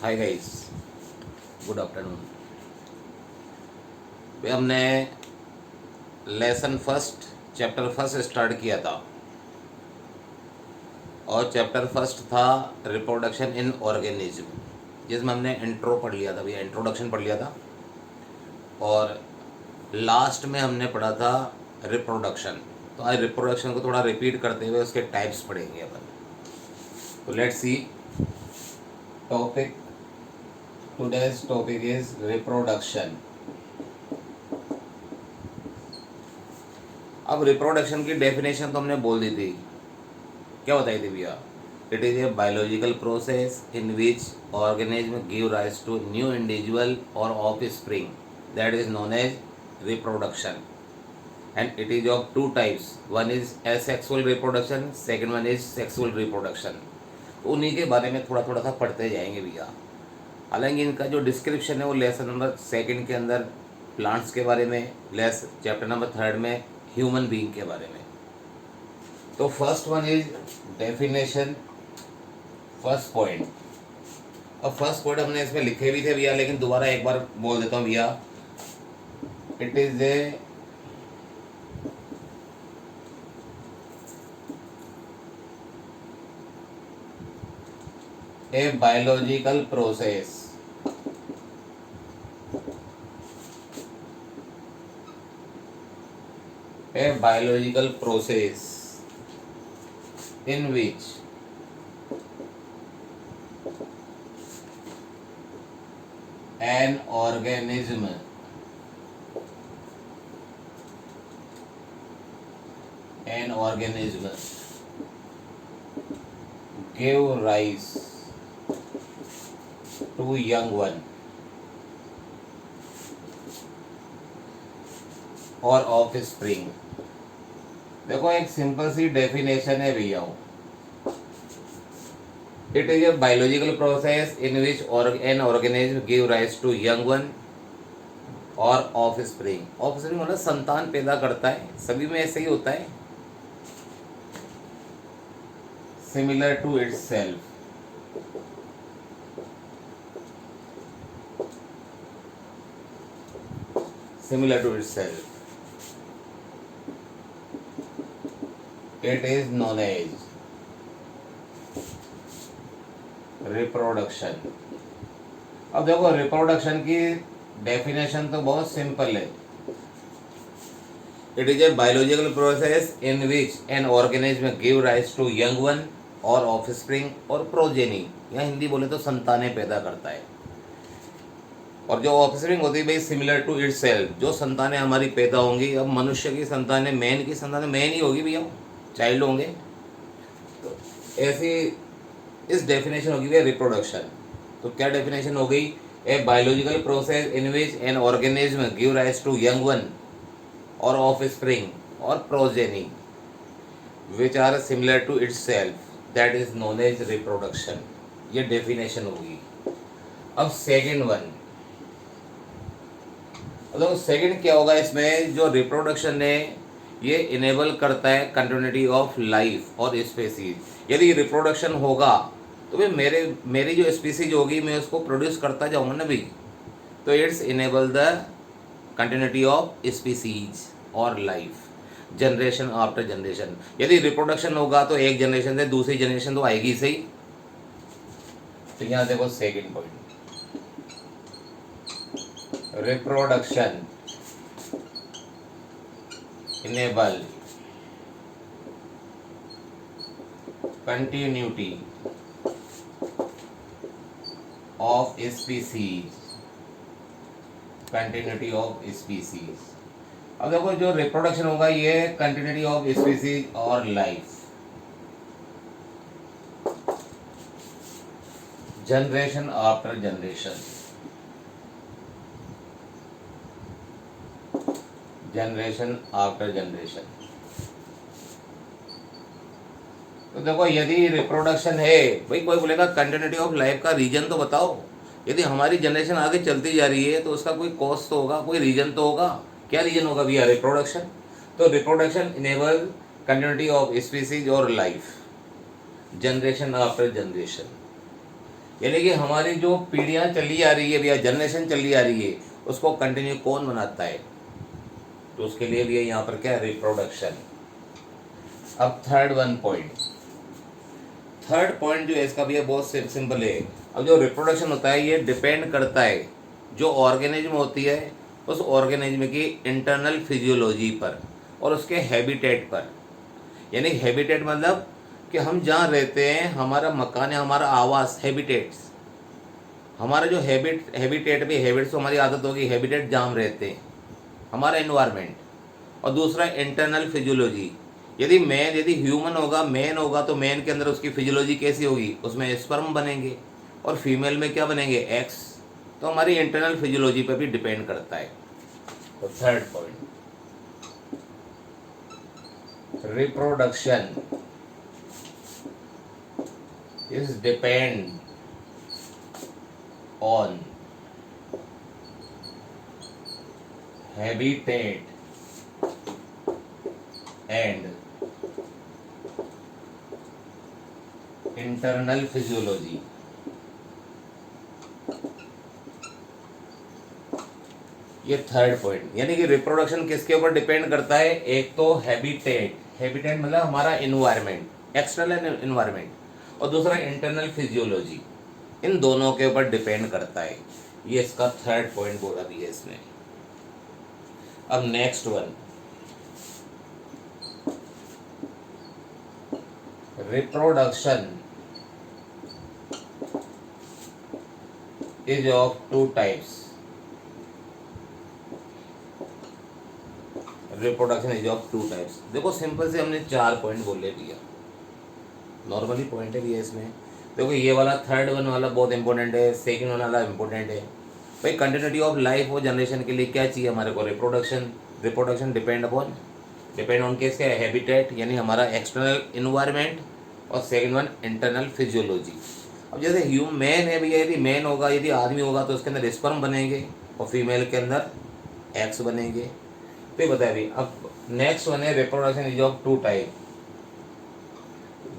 हाय guys, good afternoon. हमने lesson first chapter first start किया था और चैप्टर फर्स्ट था रिप्रोडक्शन इन ऑर्गेनिज्म, जिसमें हमने इंट्रो पढ़ लिया था भैया, इंट्रोडक्शन पढ़ लिया था। और लास्ट में हमने पढ़ा था रिप्रोडक्शन। तो आज रिप्रोडक्शन को थोड़ा रिपीट करते हुए उसके टाइप्स पढ़ेंगे अपन। तो let's see topic. Today's topic is reproduction. अब रिप्रोडक्शन की डेफिनेशन तो हमने बोल दी थी, क्या बताई थी भैया? It is a biological process in which organism give rise to new individual और offspring, that is known as reproduction. And it is of two types, one is asexual reproduction, second one is sexual reproduction. उन्हीं के बारे में थोड़ा थोड़ा सा पढ़ते जाएंगे भैया। हालांकि इनका जो डिस्क्रिप्शन है वो लेसन नंबर सेकंड के अंदर प्लांट्स के बारे में, चैप्टर नंबर थर्ड में ह्यूमन बीइंग के बारे में। तो first one is definition, first point. अब फर्स्ट पॉइंट हमने इसमें लिखे भी थे भैया, लेकिन दोबारा एक बार बोल देता हूँ भैया। It is a biological process in which an organism give rise to young one or offspring। देखो एक सिंपल सी डेफिनेशन है भैया। It is a biological process in which an organism give rise to young one और offspring. Offspring मतलब संतान पैदा करता है, सभी में ऐसे ही होता है। Similar to itself, similar to itself, it is known as reproduction. अब देखो रिप्रोडक्शन की डेफिनेशन तो बहुत सिंपल है। It is a biological process in which an organism give rise to young one और ऑफस्प्रिंग और प्रोजेनी, या हिंदी बोले तो संतानें पैदा करता है। और जो ऑफस्प्रिंग होती है भाई, सिमिलर टू इटसेल्फ, जो संतानें हमारी पैदा होंगी। अब मनुष्य की संतानें, मैन की संतानें मैन ही होगी भैया, चाइल्ड होंगे। तो ऐसी इस डेफिनेशन होगी भैया रिप्रोडक्शन। तो क्या डेफिनेशन हो गई? A biological process in which an organism give rise to young one और ऑफस्प्रिंग और progeny which are similar to itself, that is known as reproduction. ये डेफिनेशन होगी। अब सेकेंड वन, तो सेकेंड क्या होगा इसमें? जो रिप्रोडक्शन है ये इनेबल करता है कंटिन्यूटी ऑफ लाइफ और स्पीसीज। यदि रिप्रोडक्शन होगा तो भाई मेरी जो स्पीसीज होगी मैं उसको प्रोड्यूस करता जाऊंगा ना भाई। तो it's enable the continuity of species और लाइफ, जनरेशन आफ्टर जनरेशन। यदि रिप्रोडक्शन होगा तो एक जनरेशन से दूसरी जनरेशन तो आएगी सही। तो यहाँ देखो second point, reproduction enable continuity of species, continuity of species। अब देखो जो रिप्रोडक्शन होगा ये कंटिन्यूटी ऑफ स्पीसीज और life, generation after generation, generation after generation. तो देखो यदि रिप्रोडक्शन है भाई, कोई बोलेगा कंटिन्यूटी ऑफ लाइफ का रीजन तो बताओ। यदि हमारी जनरेशन आगे चलती जा रही है तो उसका कोई कॉज तो होगा, कोई रीजन तो होगा। क्या रीजन होगा भैया? रिप्रोडक्शन। तो reproduction enable continuity of species और लाइफ, जनरेशन आफ्टर जनरेशन। यानी कि हमारी जो पीढ़ियाँ चली आ रही है या जनरेशन चली आ रही है उसको कंटिन्यू कौन बनाता है? तो उसके लिए भी यहाँ पर क्या है? रिप्रोडक्शन। अब थर्ड पॉइंट जो है इसका भी बहुत सिंपल है। अब जो रिप्रोडक्शन होता है ये डिपेंड करता है जो ऑर्गेनिज्म होती है उस ऑर्गेनिज्म की इंटरनल फिजियोलॉजी पर और उसके हैबिटेट पर। यानी हैबिटेट मतलब कि हम जहाँ रहते हैं, हमारा मकान है, हमारा आवास, हैबिटेट्स, हमारा जो हैबिटेट भी, हैबिट्स तो हमारी आदत होगी, हैबिटेट जहाँ हम रहते हैं, हमारा इन्वायरमेंट। और दूसरा इंटरनल फिजियोलॉजी। यदि ह्यूमन होगा, मैन होगा, तो मैन के अंदर उसकी फिजियोलॉजी कैसी होगी? उसमें स्पर्म बनेंगे और फीमेल में क्या बनेंगे? एग्स। तो हमारी इंटरनल फिजियोलॉजी पर भी डिपेंड करता है। तो third point, reproduction is depend on habitat and internal physiology। ये थर्ड पॉइंट, यानी कि रिप्रोडक्शन किसके ऊपर डिपेंड करता है? एक तो हैबिटेट, हैबिटेट मतलब हमारा इन्वायरमेंट, एक्सटर्नल इन्वायरमेंट, और दूसरा इंटरनल फिजियोलॉजी। इन दोनों के ऊपर डिपेंड करता है। ये इसका थर्ड पॉइंट बोला भी है इसने। अब next one, reproduction is of two types. Reproduction is of two types. देखो सिंपल से हमने 4 पॉइंट बोले दिया, नॉर्मली पॉइंट है भी है इसमें। देखो ये वाला थर्ड वन वाला बहुत इंपॉर्टेंट है, सेकंड वन वाला इंपॉर्टेंट है। भाई कंटिन्यूटी ऑफ लाइफ और जनरेशन के लिए क्या चाहिए हमारे को? रिप्रोडक्शन। रिप्रोडक्शन डिपेंड ऑन किसके? हैबिटेट यानी हमारा एक्सटर्नल इन्वायरमेंट, और सेकंड वन इंटरनल फिजियोलॉजी। अब जैसे मैन है भैया, यदि मैन होगा, यदि आदमी होगा तो उसके अंदर स्पर्म बनेंगे और फीमेल के अंदर एग्स बनेंगे। तो ये बताए भाई। अब नेक्स्ट वन है reproduction is of two type.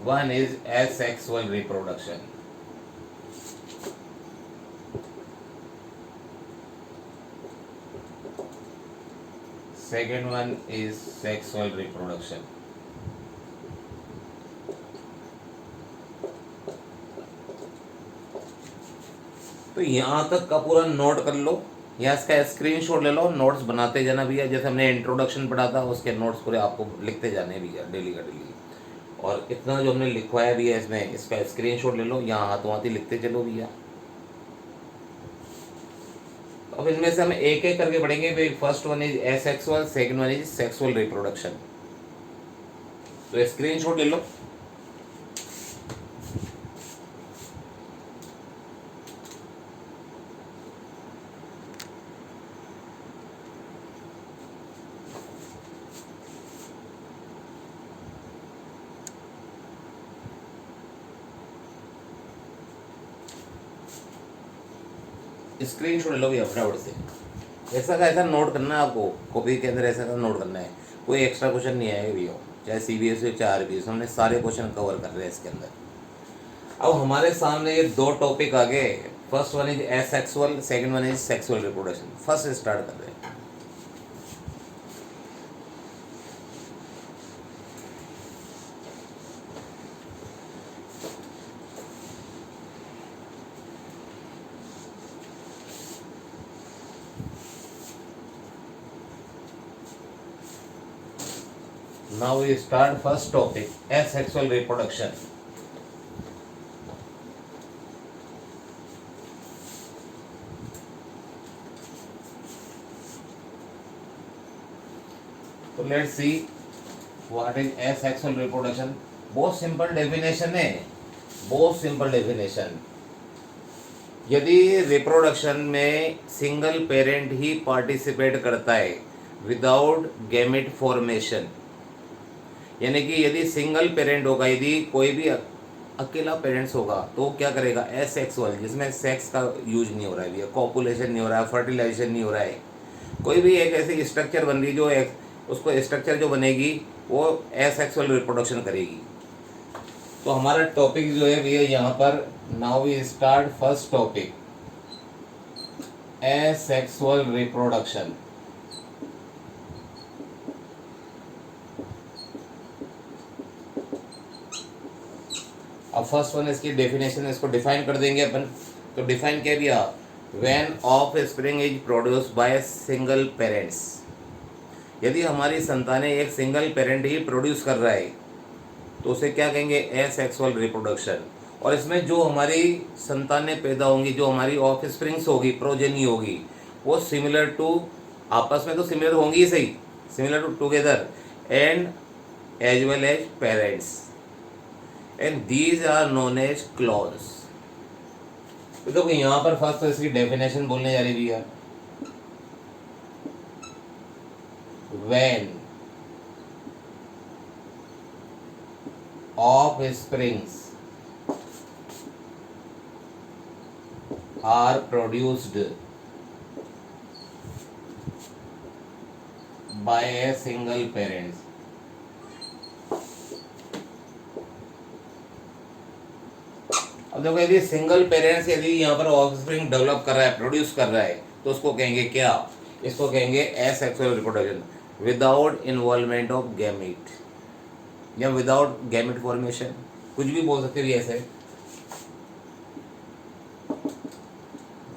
One is asexual reproduction, second one is sexual reproduction। तो यहाँ तक का पूरा नोट कर लो या इसका स्क्रीनशॉट ले लो, नोट्स बनाते जाना भैया। जैसे हमने इंट्रोडक्शन पढ़ा था उसके नोट्स पूरे आपको लिखते जाने भैया, डेली का डेली। और इतना जो हमने लिखवाया भी है इसमें, इसका स्क्रीनशॉट ले लो, यहाँ हाथों हाथ ही लिखते चलो भैया। अब इनमें से हम एक एक करके पढ़ेंगे भाई। First one is asexual, second one is sexual reproduction. तो स्क्रीनशॉट ले लो। स्क्रीनशॉट ले लो भैया फटाफट से। ऐसा का ऐसा नोट करना है आपको, कॉपी के अंदर ऐसा का नोट करना है। कोई एक्स्ट्रा क्वेश्चन नहीं आएगा भैया, चाहे CBSE हो चाहे RBSE, हमने सारे क्वेश्चन कवर कर रहे हैं इसके अंदर। अब हमारे सामने ये 2 टॉपिक आ गए। First one is asexual, second one is sexual reproduction. First start कर रहे हैं। Now we start first topic, asexual reproduction। तो let's see what is asexual reproduction। बहुत सिंपल डेफिनेशन है, बहुत सिंपल डेफिनेशन। यदि रिप्रोडक्शन में सिंगल पेरेंट ही participate करता है विदाउट गैमेट फॉर्मेशन, यानी कि यदि सिंगल पेरेंट होगा, यदि कोई भी अकेला पेरेंट्स होगा तो क्या करेगा? एसेक्सुअल, जिसमें सेक्स का यूज नहीं हो रहा है भैया, कॉपुलेशन नहीं हो रहा है, फर्टिलाइजेशन नहीं हो रहा है, कोई भी एक ऐसी स्ट्रक्चर बन रही जो उसको स्ट्रक्चर जो बनेगी वो एसेक्सुअल रिप्रोडक्शन करेगी। तो हमारा टॉपिक जो है भैया यहाँ पर, now we start first topic, asexual reproduction. अब फर्स्ट वन इसकी डेफिनेशन, इसको डिफाइन कर देंगे अपन। तो डिफाइन क्या भैया, when offspring is produced by single parents, यदि हमारी संतानें एक सिंगल पेरेंट ही प्रोड्यूस कर रहा है तो उसे क्या कहेंगे, एसेक्सुअल रिप्रोडक्शन। और इसमें जो हमारी संतानें पैदा होंगी, जो हमारी ऑफ स्प्रिंग्स होगी, प्रोजेनी होगी, वो सिमिलर टू, आपस में तो सिमिलर होंगी ही सही, similar to together and as well as parents, and these are known as clones. तो देखो यहाँ पर फर्स्ट तो इसकी डेफिनेशन बोलने जा रही भैया, when offsprings are produced by a single parent, अब देखो यदि सिंगल पेरेंट्स यदि यहाँ पर ऑफस्प्रिंग डेवलप कर रहा है, प्रोड्यूस कर रहा है, तो उसको कहेंगे क्या, इसको कहेंगे asexual reproduction without involvement of gamete, या विदाउट गैमेट फॉर्मेशन, कुछ भी बोल सकते हैं ऐसे,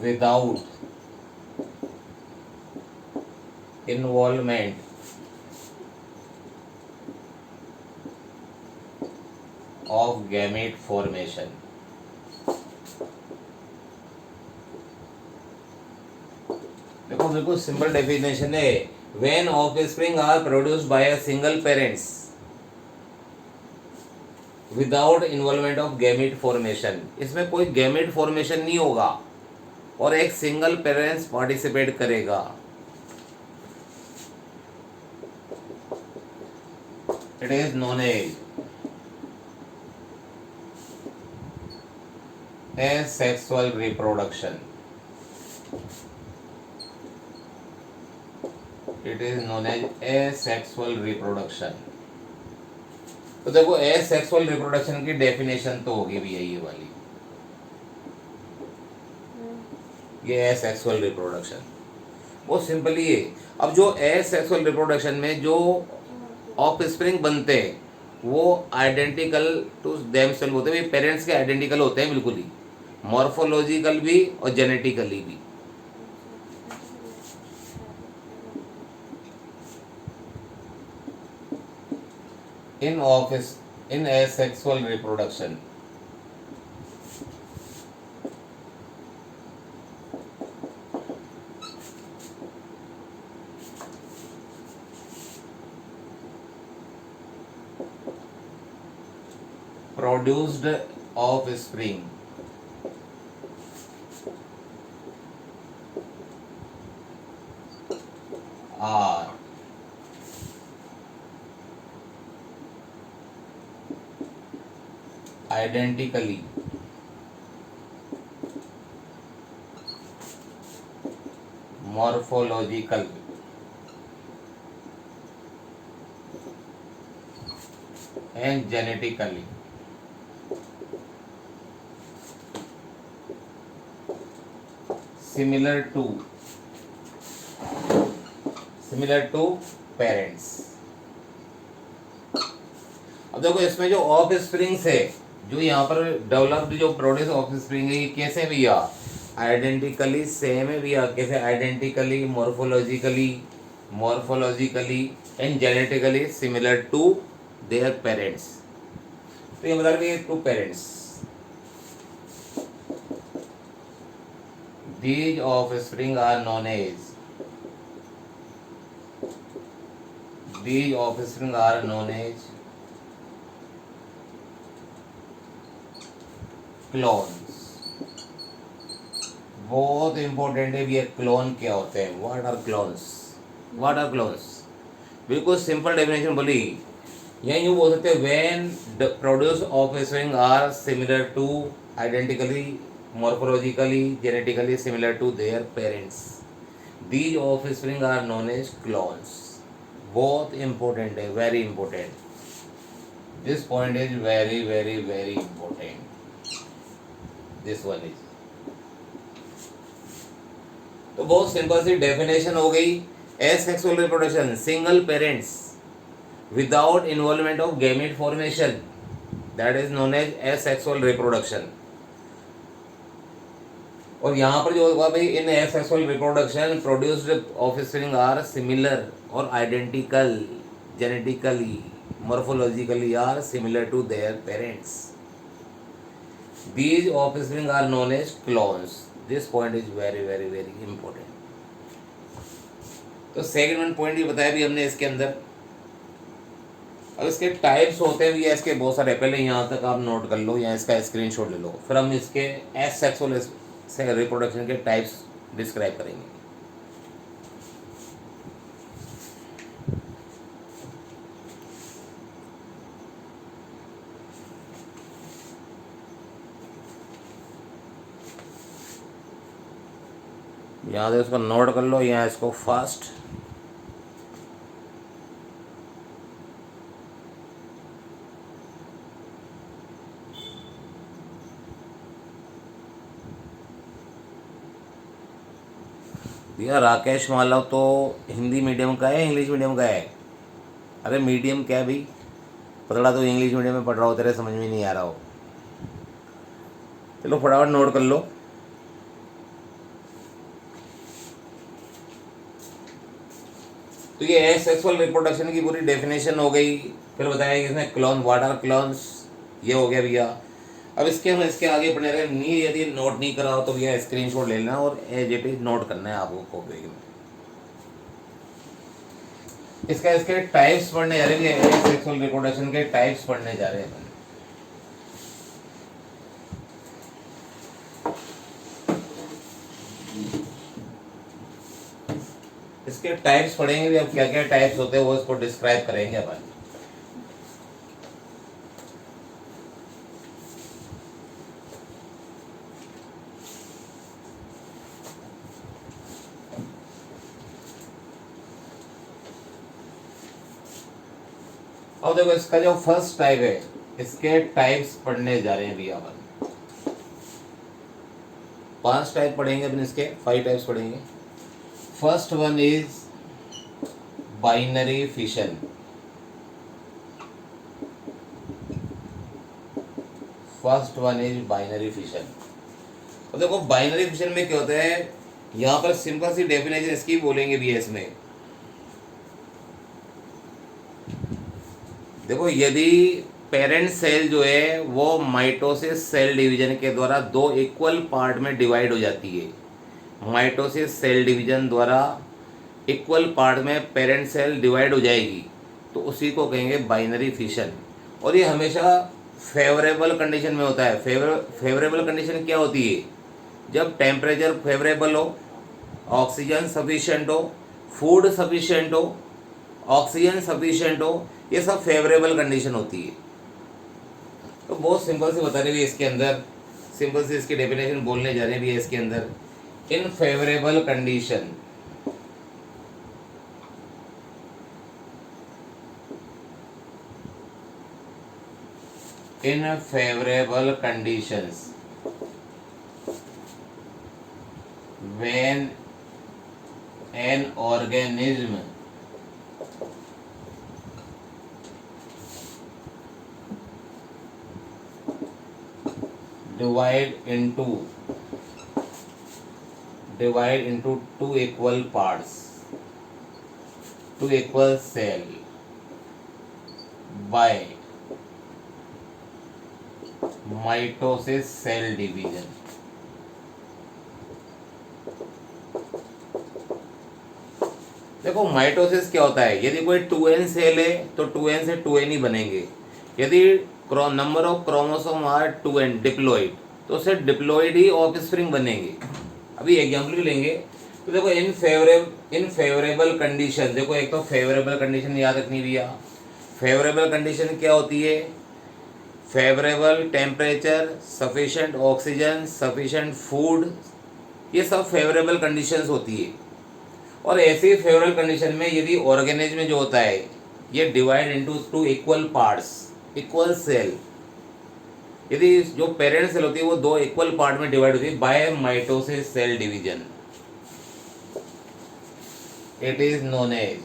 without involvement of gamete formation. देखो बिल्कुल सिंपल डेफिनेशन है, when offspring are produced by a single parents without involvement of gamete formation, इसमें कोई गैमेट फॉर्मेशन नहीं होगा और एक सिंगल पेरेंट्स पार्टिसिपेट करेगा, it is known as asexual reproduction, it is known as asexual reproduction। तो देखो asexual reproduction की डेफिनेशन तो होगी भी ये वाली, ये asexual reproduction वो सिंपली है। अब जो asexual reproduction में जो ऑफस्प्रिंग बनते हैं वो आइडेंटिकल टू देमसेल्फ होते हैं, पेरेंट्स के आइडेंटिकल होते हैं बिल्कुल ही, मॉर्फोलॉजिकल भी और जेनेटिकली भी। in asexual reproduction produced offspring are identically morphological and genetically similar to parents. अब देखो इसमें जो ऑफ स्प्रिंग्स है, जो यहाँ पर डेवलप्ड जो प्रोड्यूस ऑफ स्प्रिंग है, ये कैसे भैया, आइडेंटिकली सेम है भैया, कैसे identically morphologically and genetically similar to their parents. तो ये बता रहे to parents, these offspring are known as clones. बहुत इंपॉर्टेंट है ये क्लोन क्या होते हैं, व्हाट आर क्लोन्स। बिल्कुल सिंपल डेफिनेशन बोली, यही यूँ बोल सकते हैं, when the produce offspring are similar to identically morphologically genetically similar to their parents, these offspring are known as clones। बहुत important है, very important, this point is very very very important, this one is. तो बहुत simple सी definition हो गई। Asexual reproduction, single parents without involvement of gamete formation, that is known as asexual reproduction. और यहाँ पर जो होगा भाई, in asexual reproduction produced offspring are similar और identical genetically, morphologically are similar to their parents. These offspring are known as clones. This point is very very very important. तो second point ये बताया भी हमने इसके अंदर। अब इसके टाइप्स होते हैं, इसके बहुत सारे, पहले यहाँ तक आप नोट कर लो या इसका स्क्रीनशॉट ले लो, फिर हम इसके एसेक्सुअल रिप्रोडक्शन के टाइप्स डिस्क्राइब करेंगे। यहाँ से इसको नोट कर लो या इसको फास्ट। भैया राकेश मालव तो हिंदी मीडियम का है, इंग्लिश मीडियम का है? अरे मीडियम क्या भाई, पतला तो इंग्लिश मीडियम में पढ़ रहा हो, तेरे समझ में नहीं आ रहा हो। चलो फटाफट नोट कर लो। तो ये एसेक्सुअल रिप्रोडक्शन की पूरी डेफिनेशन हो गई। फिर बताया कि इसमें क्लोन, व्हाट आर क्लोन्स, ये हो गया भैया। अब हम इसके आगे पढ़ने रहे नहीं, यदि नोट नहीं करा हो तो भैया स्क्रीनशॉट ले लेना और एज इट इज नोट करना है आपको कॉपी में। इसके टाइप्स पढ़ने जा रहे हैं, एसेक्सुअल रिप्रोडक्शन के टाइप्स पढ़ने जा रहे हैं। इसके टाइप्स पढ़ेंगे भी, अब क्या क्या टाइप्स होते हैं वो इसको डिस्क्राइब करेंगे अपन। अब देखो इसका जो फर्स्ट टाइप है, इसके टाइप्स पढ़ने जा रहे हैं भैया अपन। 5 टाइप पढ़ेंगे अपन, इसके 5 टाइप्स पढ़ेंगे। First one is binary fission. First one is binary fission. तो देखो बाइनरी फिशन में क्या होता है, यहाँ पर सिंपल सी डेफिनेशन इसकी बोलेंगे भी है इसमें। देखो यदि पेरेंट सेल जो है वो माइटोसिस सेल डिवीजन के द्वारा 2 इक्वल पार्ट में डिवाइड हो जाती है, माइटोसिस सेल डिवीजन द्वारा इक्वल पार्ट में पेरेंट सेल डिवाइड हो जाएगी, तो उसी को कहेंगे बाइनरी फिशन। और ये हमेशा फेवरेबल कंडीशन में होता है। फेवरेबल कंडीशन क्या होती है, जब टेम्परेचर फेवरेबल हो, ऑक्सीजन सफिशिएंट हो, फूड सफिशिएंट हो, ऑक्सीजन सफिशिएंट हो, ये सब फेवरेबल कंडीशन होती है। तो बहुत सिंपल से बता रहे भी इसके अंदर, सिंपल से इसकी डेफिनेशन बोलने जा रहे भी है इसके अंदर। इन favourable condition, in favorable conditions when an organism divide into 2 equal parts, 2 equal cell by mitosis cell division. देखो माइटोसिस क्या होता है, यदि कोई 2n सेल है तो 2n से 2n ही बनेंगे। यदि number of chromosome are 2n diploid, तो उससे डिप्लॉइड ही ऑफस्प्रिंग बनेंगे। अभी एग्जाम्पल भी लेंगे। तो देखो इन फेवरेबल कंडीशन, देखो एक तो फेवरेबल कंडीशन याद रखनी भैया। फेवरेबल कंडीशन क्या होती है, favourable temperature, sufficient oxygen, sufficient food, ये सब फेवरेबल कंडीशंस होती है। और ऐसी फेवरेबल कंडीशन में यदि ऑर्गेनिज्म जो होता है ये divide into 2 equal parts, equal cell, यदि जो पेरेंट सेल होती है वो दो इक्वल पार्ट में डिवाइड होती है by mitosis cell division, it is known as,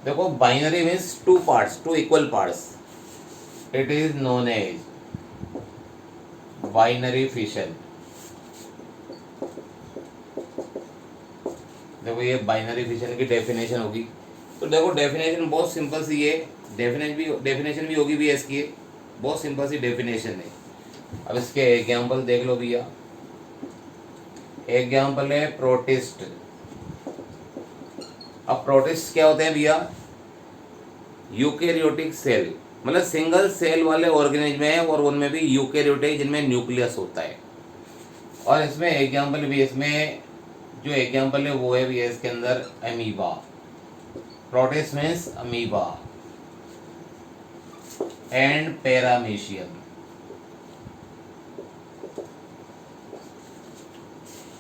देखो binary means two parts, two equal parts, it is known as binary fission. देखो ये बाइनरी फिशन की डेफिनेशन होगी, तो देखो डेफिनेशन बहुत सिंपल सी है, डेफिनेशन भी होगी भी इसकी, बहुत सिंपल सी डेफिनेशन है। अब इसके एग्जाम्पल देख लो भैया, एग्जाम्पल है प्रोटिस्ट। अब प्रोटिस्ट क्या होते हैं भैया, यूकेरियोटिक सेल, मतलब सिंगल सेल वाले ऑर्गेनिज्म है और उनमें भी यूकेरियोटिक जिनमें न्यूक्लियस होता है। और इसमें एग्जाम्पल भी, इसमें जो एग्जाम्पल है वो है भी इसके अंदर amoeba, protist means amoeba and paramecium.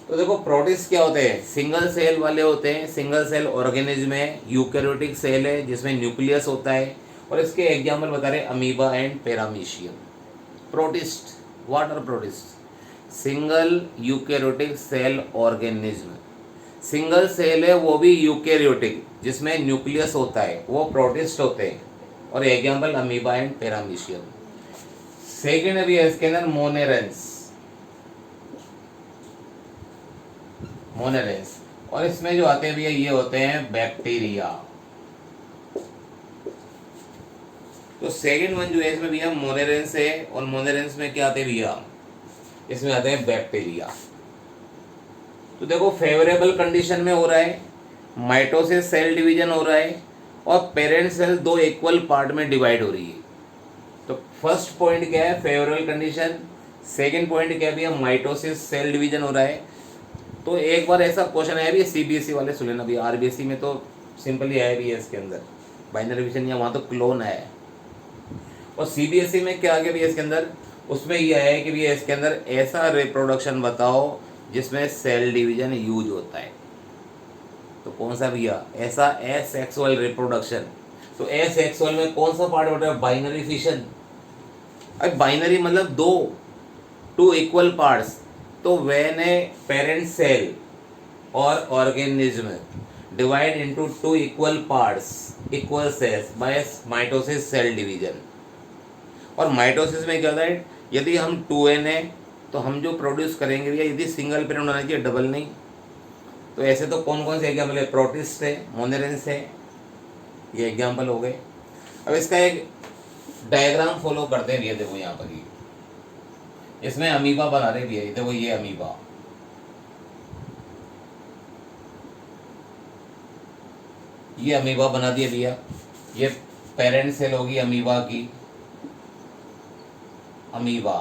तो देखो प्रोटिस्ट क्या होते हैं, सिंगल सेल वाले होते हैं, सिंगल सेल ऑर्गेनिज्म है, यूकेरियोटिक सेल है जिसमें न्यूक्लियस होता है, और इसके एग्जाम्पल बता रहे amoeba and paramecium. Protist, what are protist, single eukaryotic cell organism, single cell है वो भी यूकेरियोटिक जिसमें न्यूक्लियस होता है, वो प्रोटिस्ट होते हैं, और example amoeba and paramecium. Second अभी है इसके अंदर मोनेरेंस, मोनेरेंस, और इसमें जो आते हैं भैया ये होते हैं बैक्टीरिया। तो सेकंड वन जो है इसमें भैया मोनेरेंस है, और मोनेरेंस में क्या आते हैं भैया, इसमें आते हैं बैक्टीरिया। तो देखो फेवरेबल कंडीशन में हो रहा है, माइटोसिस सेल डिवीजन हो रहा है, और पेरेंट सेल दो इक्वल पार्ट में डिवाइड हो रही है। तो फर्स्ट पॉइंट क्या है, फेवरेबल कंडीशन, सेकंड पॉइंट क्या है भैया, माइटोसिस सेल डिवीजन हो रहा है। तो एक बार ऐसा क्वेश्चन है भी, सीबीएसई वाले सुन लेना भैया, आरबीएसई में तो सिंपली आया भी है इसके अंदर बाइनरी डिवीजन, या वहाँ तो क्लोन है, और सीबीएसई में क्या आ गया भैया इसके अंदर, उसमें ये आया है कि भैया इसके अंदर ऐसा रिप्रोडक्शन बताओ जिसमें सेल डिवीजन यूज होता है। तो कौन सा भैया, ऐसा एसेक्सुअल रिप्रोडक्शन। तो एसेक्सुअल में कौन सा पार्ट होता है, बाइनरी फिशन। अब बाइनरी मतलब दो, टू इक्वल पार्ट्स। तो व्हेन ए पेरेंट सेल और organism divide into two equal parts, equal cells by mitosis cell division. और माइटोसिस में क्या होता है, यदि हम 2n है तो हम जो प्रोड्यूस करेंगे भैया, यदि सिंगल पेरेंट होना चाहिए, डबल नहीं। तो ऐसे तो कौन कौन से एग्जाम्पल है, प्रोटिस्ट है, मोनेरेंस है, ये एग्जाम्पल हो गए। अब इसका एक डायग्राम फॉलो करते हैं भैया, देखो यहाँ पर ही इसमें अमीबा बना रहे भैया, देखो ये अमीबा, ये अमीबा बना दिया भैया, ये पेरेंट सेल होगी अमीबा की, अमीबा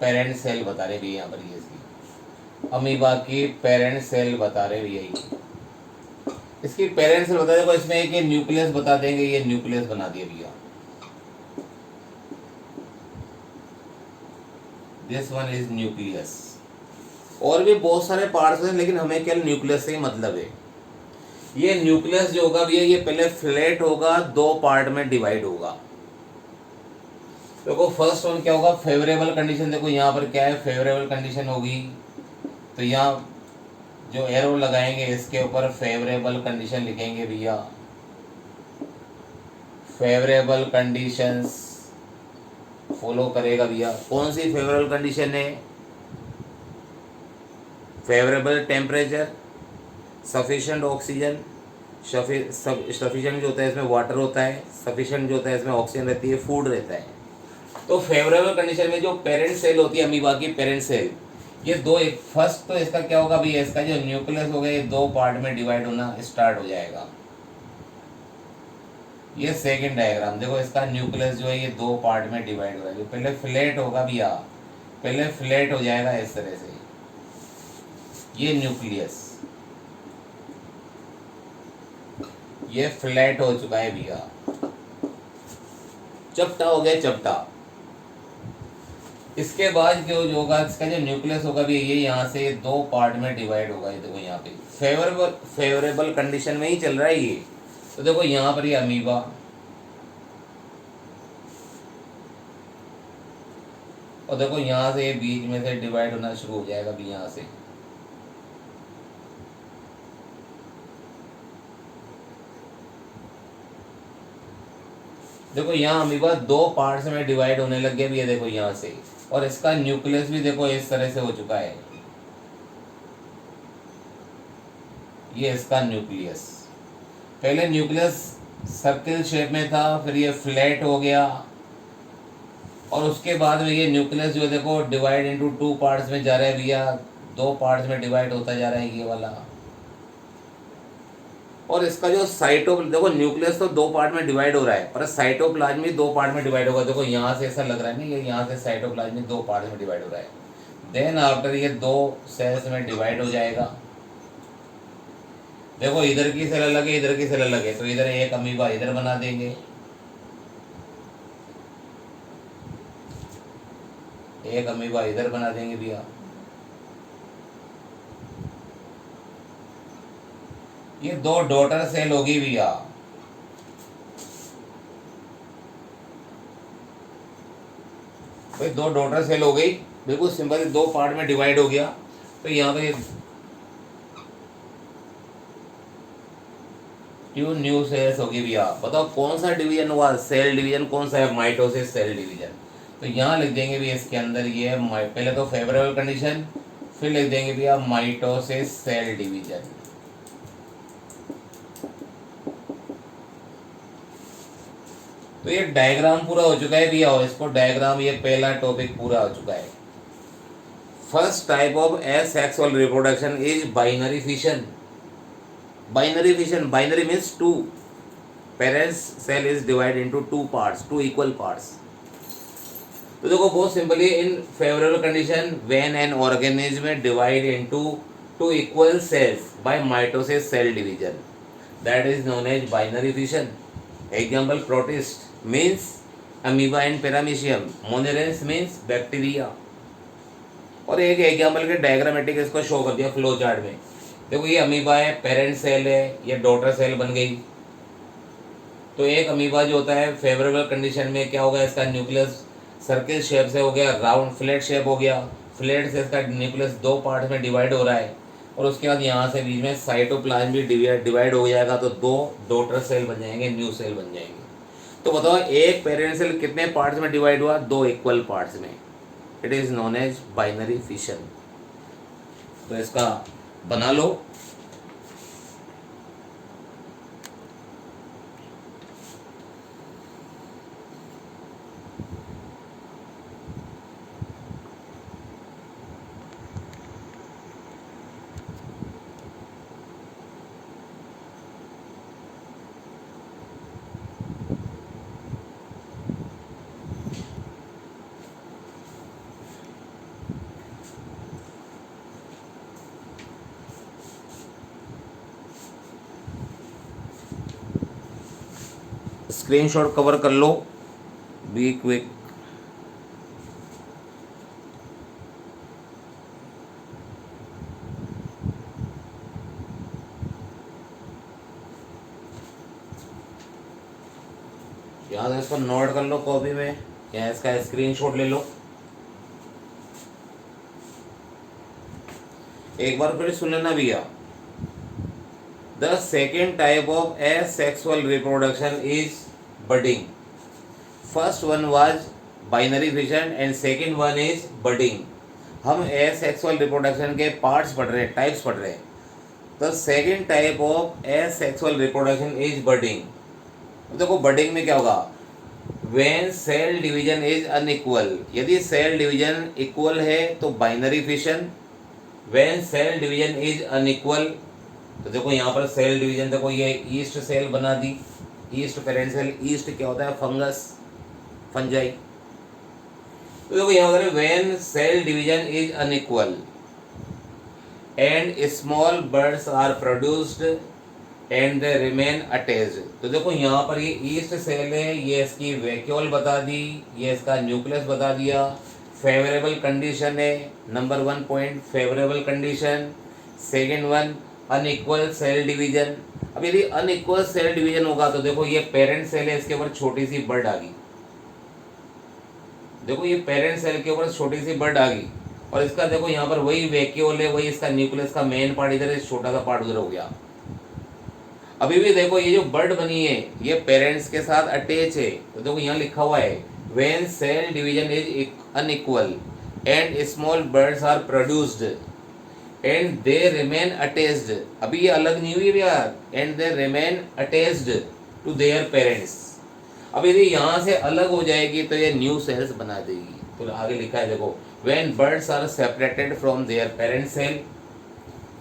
पेरेंट सेल बता रहे भैया यहाँ पर, ये इसकी अमीबा की पेरेंट सेल बता रहे भैया, इसकी पेरेंट सेल बता देखो, इसमें एक न्यूक्लियस बता देंगे, ये न्यूक्लियस बना दिया भैया, दिस वन इज न्यूक्लियस। और भी बहुत सारे पार्ट्स हैं लेकिन हमें क्या न्यूक्लियस से ही मतलब है। ये न्यूक्लियस जो होगा भैया, ये पहले फ्लैट होगा, दो पार्ट में डिवाइड होगा। देखो फर्स्ट वन क्या होगा, फेवरेबल कंडीशन। देखो यहाँ पर क्या है, फेवरेबल कंडीशन होगी, तो यहाँ जो एरो लगाएंगे इसके ऊपर फेवरेबल कंडीशन लिखेंगे भैया, फेवरेबल कंडीशंस फॉलो करेगा भैया। कौन सी फेवरेबल कंडीशन है, favourable temperature, sufficient oxygen, sufficient जो होता है इसमें वाटर होता है, सफिशिएंट जो होता है इसमें ऑक्सीजन रहती है, फूड रहता है। तो फेवरेबल कंडीशन में जो पेरेंट सेल होती है अमीबा की, पेरेंट सेल, ये दो, एक फर्स्ट तो इसका क्या होगा भैया, इसका जो न्यूक्लियस होगा ये दो पार्ट में डिवाइड होना स्टार्ट हो जाएगा। ये सेकंड डायग्राम देखो, इसका न्यूक्लियस जो है ये दो पार्ट में डिवाइड हो रहा है, पहले फ्लैट होगा भैया, पहले फ्लैट हो जाएगा इस तरह से, ये न्यूक्लियस ये फ्लैट हो चुका है भैया, चपटा हो गया, चपटा। इसके बाद जो होगा, इसका जो न्यूक्लियस होगा भी ये यहाँ से दो पार्ट में डिवाइड होगा, ये देखो यहाँ पे फेवरेबल कंडीशन में ही चल रहा है ये। तो देखो यहाँ पर ये अमीबा, और देखो यहाँ से ये बीच में से डिवाइड होना शुरू हो जाएगा अभी यहाँ से। देखो यहाँ अमीबा दो पार्ट्स में डिवाइड होने लग गया भी है, देखो यहाँ से, और इसका न्यूक्लियस भी देखो इस तरह से हो चुका है, ये इसका न्यूक्लियस। पहले न्यूक्लियस सर्किल शेप में था, फिर ये फ्लैट हो गया, और उसके बाद में ये न्यूक्लियस जो देखो डिवाइड इनटू टू पार्ट्स में जा रहा है भैया, दो पार्ट्स में डिवाइड होता जा रहा है ये वाला। और इसका जो देखो न्यूक्लियस तो दो पार्ट में डिवाइड हो रहा है, पर साइटोप्लाज्म भी दो पार्ट में डिवाइड होगा। देखो यहाँ से ऐसा लग रहा है ना, ये यहाँ से साइटोप्लाज्म दो पार्ट में डिवाइड हो रहा है। देन आफ्टर ये दो सेल्स में डिवाइड हो जाएगा। देखो इधर की सेल अलग है, इधर की सेल अलग है, तो इधर एक अमीबा इधर बना देंगे, एक अमीबा इधर बना देंगे भैया। ये दो डॉटर सेल होगी भैया, भाई दो डॉटर सेल हो गई, बिल्कुल सिंपल, दो पार्ट में डिवाइड हो गया। तो यहाँ पे ट्यू न्यू सेल्स होगी भैया। बताओ कौन सा डिवीजन हुआ, सेल डिवीजन कौन सा है, माइटोसिस सेल डिवीजन। तो यहाँ लिख देंगे भी इसके अंदर ये पहले तो फेवरेबल कंडीशन, फिर लिख देंगे भैया माइटोसिस सेल डिवीजन। तो ये डायग्राम पूरा हो चुका है भैया, और इसको डायग्राम, ये पहला टॉपिक पूरा हो चुका है। First type of asexual reproduction is binary fission. Binary fission, binary means two parents cell is divide into two parts, two equal parts. तो देखो बहुत simply, in favourable condition when an organism divide into two equal cells by mitosis cell division, that is known as binary fission. Example protist means amoeba and paramecium, monerans means bacteria. और एक example के diagrammatic इसको show कर दिया flow chart में। देखो ये amoeba है, पेरेंट सेल है, ये डॉटर सेल बन गई। तो एक अमीबा जो होता है फेवरेबल कंडीशन में क्या होगा, इसका न्यूक्लियस सर्किल शेप से हो गया राउंड फ्लैट शेप हो गया, फ्लैट से इसका न्यूक्लियस दो पार्ट में डिवाइड हो रहा है, और उसके बाद यहाँ से बीच में साइटोप्लाज्म भी डिवाइड हो जाएगा, तो दो डॉटर सेल बन जाएंगे, न्यू सेल बन जाएंगे। तो बताओ एक पेरेंट सेल कितने पार्ट्स में डिवाइड हुआ, दो इक्वल पार्ट्स में। It is known as binary fission. तो इसका बना लो। स्क्रीनशॉट कवर कर लो, बी क्विक। या तो इसको नोट कर लो कॉपी में, या इसका स्क्रीनशॉट ले लो। एक बार फिर सुन लेना भैया। The second type of asexual reproduction is budding. First one was binary fission and second one is budding. हम asexual reproduction के parts पढ़ रहे हैं, types पढ़ रहे हैं। The second type of asexual reproduction is budding. देखो budding में क्या होगा, when cell division is unequal, यदि cell division equal है तो binary fission, when cell division is unequal, तो देखो यहाँ पर सेल डिवीजन, देखो ये ईस्ट सेल बना दी, ईस्ट पेरेंट सेल, ईस्ट क्या होता है, फंगस, फंजाई। तो देखो यहाँ पर when cell division is unequal and small buds are produced and they remain attached. तो देखो यहाँ पर ये ईस्ट सेल है, ये इसकी वैक्यूल बता दी, ये इसका न्यूक्लियस बता दिया। फेवरेबल कंडीशन है, number 1 point favourable condition. Second one unequal cell division. अब यदि अनइक्वल सेल डिवीजन होगा तो देखो ये पेरेंट सेल है, इसके ऊपर छोटी सी बर्ड आ गई। देखो ये पेरेंट सेल के ऊपर छोटी सी बर्ड आ गई, और इसका देखो यहाँ पर वही वैक्यूल है, वही इसका न्यूक्लियस का मेन पार्ट इधर है, छोटा सा पार्ट उधर हो गया। अभी भी देखो ये जो बर्ड बनी है ये पेरेंट्स के साथ अटैच है, तो देखो यहाँ लिखा हुआ है when cell division is unequal and small buds are produced and they remain attached. अभी ये अलग नहीं हुई भैया, and they remain attached to their parents. अब यदि यहाँ से अलग हो जाएगी तो ये न्यू सेल्स बना देगी। तो आगे लिखा है देखो when buds are separated from their parent cell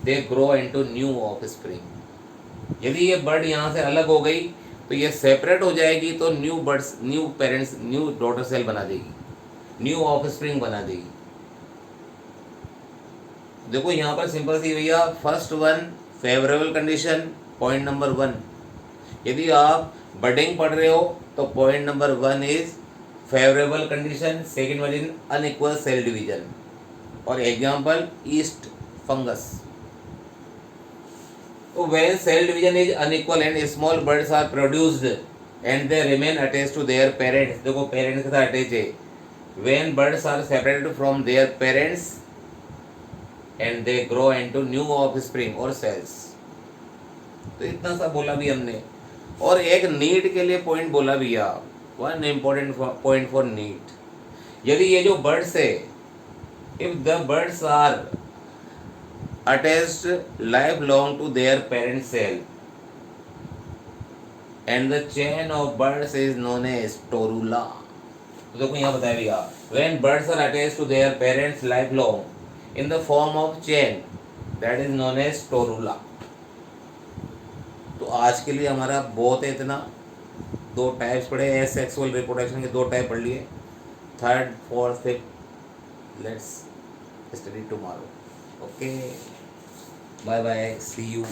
they grow into new offspring. यदि ये बर्ड यहाँ से अलग हो गई तो ये सेपरेट हो जाएगी, तो new buds, new parents, new daughter cell बना देगी, न्यू ऑफस्प्रिंग बना देगी। देखो यहाँ पर सिंपल सी भैया, first one favourable condition, point number 1। यदि आप बर्डिंग पढ़ रहे हो तो point number 1 is favourable condition, second one is unequal cell division. और एग्जाम्पल ईस्ट फंगस। तो when cell division is unequal and small birds are produced and they remain attached to their parents, देखो parents के साथ attach है। when birds are separated from their parents and they grow into new offspring or cells। तो इतना सा बोला भी हमने। और एक नीट के लिए पॉइंट बोला भैया, one important point for NEET. यदि ये जो बर्ड्स है, if the buds are attached lifelong to their parent cell and the chain of birds is known as torula। तो देखो यहाँ बताया भैया when birds are attached to their parents lifelong in the form of chain that is known as torula। तो आज के लिए हमारा बहुत है इतना। 2 टाइप्स पढ़े, सेक्सुअल रिप्रोडक्शन के 2 टाइप पढ़ लिए, 3rd 4th 5th let's study tomorrow. Okay, bye bye, see you.